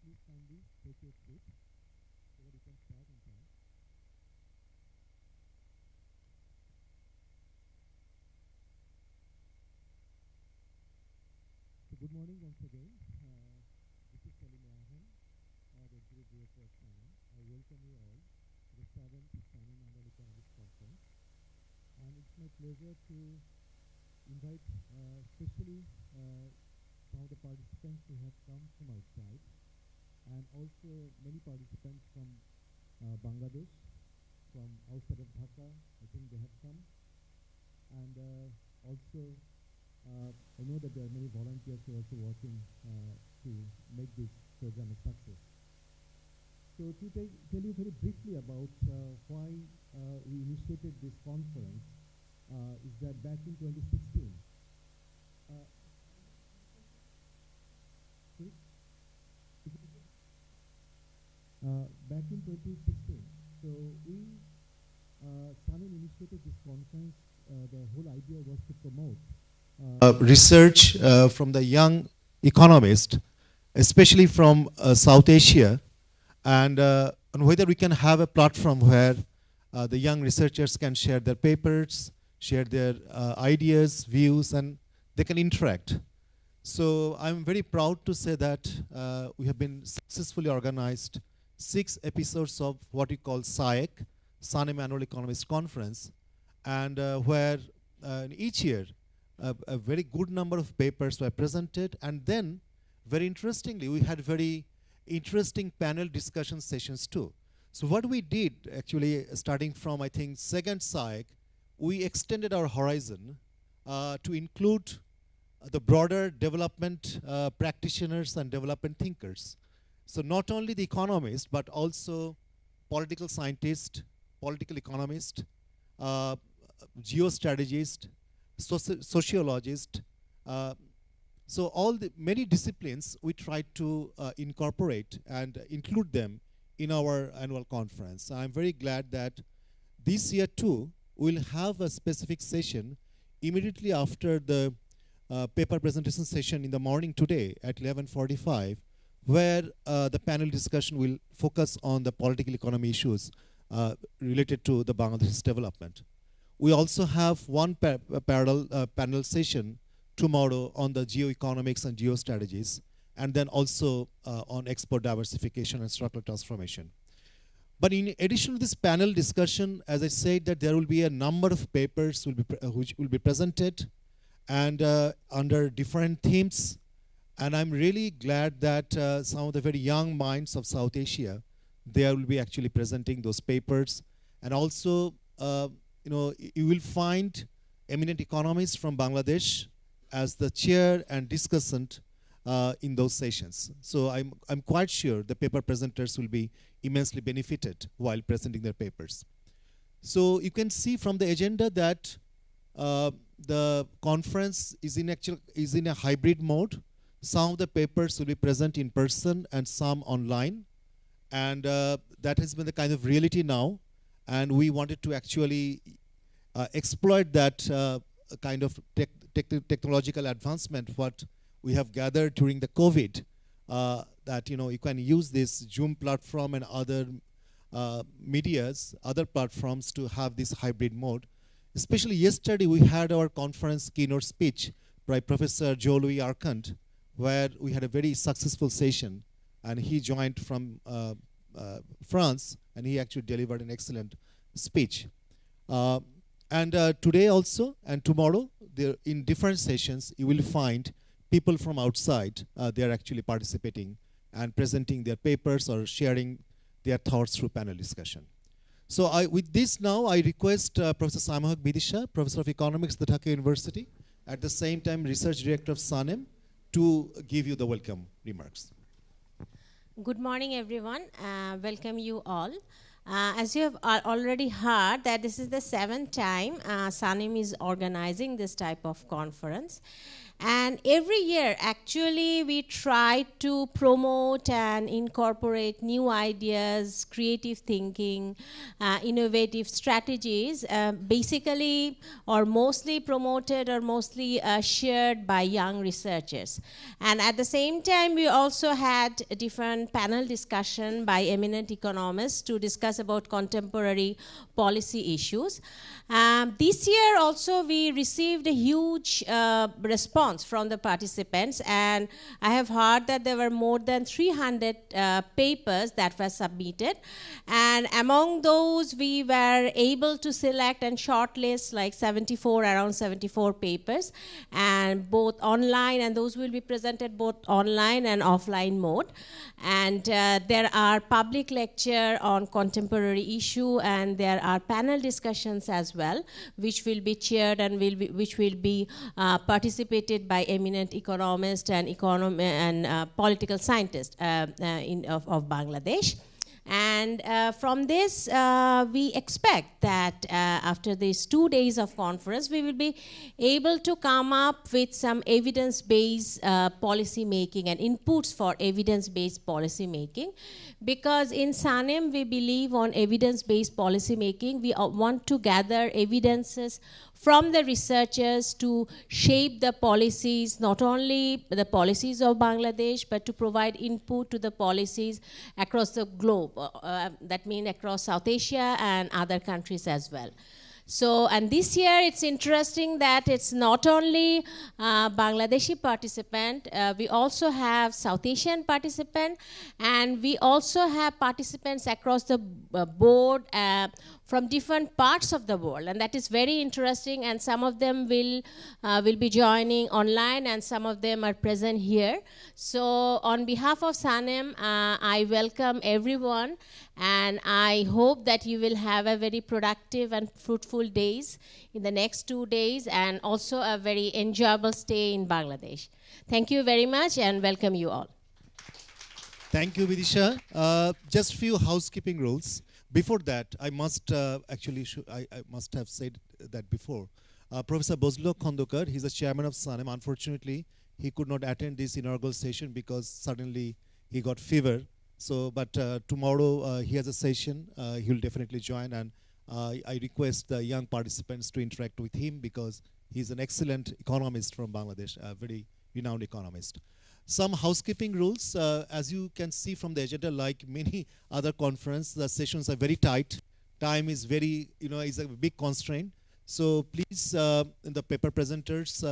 please kindly take your seat so that you can start on time. So good morning once again. This is Salim Rahan, the Executive Director of SANEM. I welcome you all to the 7th SANEM Annual Economics Conference. And it's my pleasure to invite especially some of the participants who have come from outside, and also many participants from Bangladesh, from outside of Dhaka. I think they have come. And also, I know that there are many volunteers who are also working to make this program a success. So to tell you very briefly about why we initiated this conference is that back in 2016, back in 2016, so we SANEM initiated this conference. The whole idea was to promote research from the young economists, especially from South Asia, and whether we can have a platform where the young researchers can share their papers, share their ideas, views, and they can interact. So I'm very proud to say that we have been successfully organized 6 episodes of what we call SAEC, SANEM Annual Economist Conference, and where each year a very good number of papers were presented, and then very interestingly we had very interesting panel discussion sessions too. So what we did actually, starting from I think second SAEC, we extended our horizon to include the broader development practitioners and development thinkers. So not only the economists, but also political scientists, political economists, geostrategists, sociologists. So all the many disciplines we tried to incorporate and include them in our annual conference. I'm very glad that this year too we'll have a specific session immediately after the paper presentation session in the morning today at 11:45, where the panel discussion will focus on the political economy issues related to the Bangladesh development. We also have one parallel panel session tomorrow on the geoeconomics and geostrategies, and then also on export diversification and structural transformation. But in addition to this panel discussion, as I said, that there will be a number of papers which will be presented, and under different themes. And I'm really glad that some of the very young minds of South Asia, they will be actually presenting those papers. And also, you will find eminent economists from Bangladesh as the chair and discussant in those sessions. So I'm quite sure the paper presenters will be immensely benefited while presenting their papers. So you can see from the agenda that the conference is in a hybrid mode. Some of the papers will be present in person and some online, and that has been the kind of reality now. And we wanted to actually exploit that kind of technological advancement what we have gathered during the COVID, that you can use this Zoom platform and other medias, other platforms to have this hybrid mode. Especially yesterday we had our conference keynote speech by Professor Joe-Louis Arcand, where we had a very successful session, and he joined from France, and he actually delivered an excellent speech. And today also and tomorrow, in different sessions, you will find people from outside. They are actually participating and presenting their papers or sharing their thoughts through panel discussion. So with this now, I request Professor Simon Bidisha, Professor of Economics at the Dhaka University, at the same time Research Director of SANEM, to give you the welcome remarks. Good morning, everyone. Welcome you all. As you have already heard, that this is the 7th time SANEM is organizing this type of conference. And every year, actually, we try to promote and incorporate new ideas, creative thinking, innovative strategies, basically or mostly promoted or mostly shared by young researchers. And at the same time, we also had a different panel discussion by eminent economists to discuss about contemporary policy issues. This year also we received a huge response from the participants, and I have heard that there were more than 300 papers that were submitted, and among those we were able to select and shortlist like around 74 papers, and both online, and those will be presented both online and offline mode. And there are public lecture on contemporary issue, and there are panel discussions as well, which will be chaired and which will be participated by eminent economists and political scientists of Bangladesh. And from this, we expect that after these 2 days of conference, we will be able to come up with some evidence-based policy making and inputs for evidence-based policy making. Because in SANEM, we believe on evidence-based policy making. We want to gather evidences from the researchers to shape the policies, not only the policies of Bangladesh, but to provide input to the policies across the globe. That means across South Asia and other countries as well. So, and this year it's interesting that it's not only Bangladeshi participant, we also have South Asian participant, and we also have participants across the board from different parts of the world, and that is very interesting. And some of them will be joining online, and some of them are present here. So, on behalf of SANEM, I welcome everyone, and I hope that you will have a very productive and fruitful days in the next 2 days, and also a very enjoyable stay in Bangladesh. Thank you very much, and welcome you all. Thank you, Vidisha. Just few housekeeping rules. Before that, I must I must have said that before. Professor Bozlo Khondokar, he's the chairman of SANEM. Unfortunately, he could not attend this inaugural session because suddenly he got fever. So, but tomorrow he has a session. He will definitely join, and I request the young participants to interact with him because he's an excellent economist from Bangladesh, a very renowned economist. Some housekeeping rules, as you can see from the agenda, like many other conferences, the sessions are very tight. Time is very, is a big constraint. So please, the paper presenters,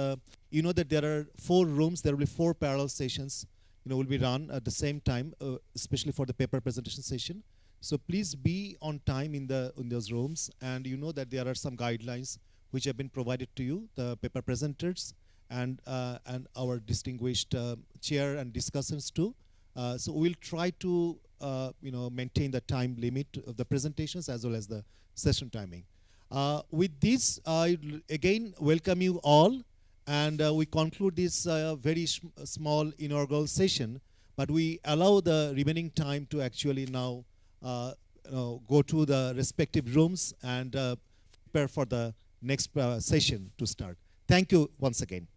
you know that there are 4 rooms. There will be 4 parallel sessions, will be run at the same time, especially for the paper presentation session. So please be on time in those rooms, and you know that there are some guidelines which have been provided to you, the paper presenters, and our distinguished chair and discussants too. So we'll try to maintain the time limit of the presentations as well as the session timing. With this, I again welcome you all, and we conclude this very small inaugural session, but we allow the remaining time to actually now go to the respective rooms and prepare for the next session to start. Thank you once again.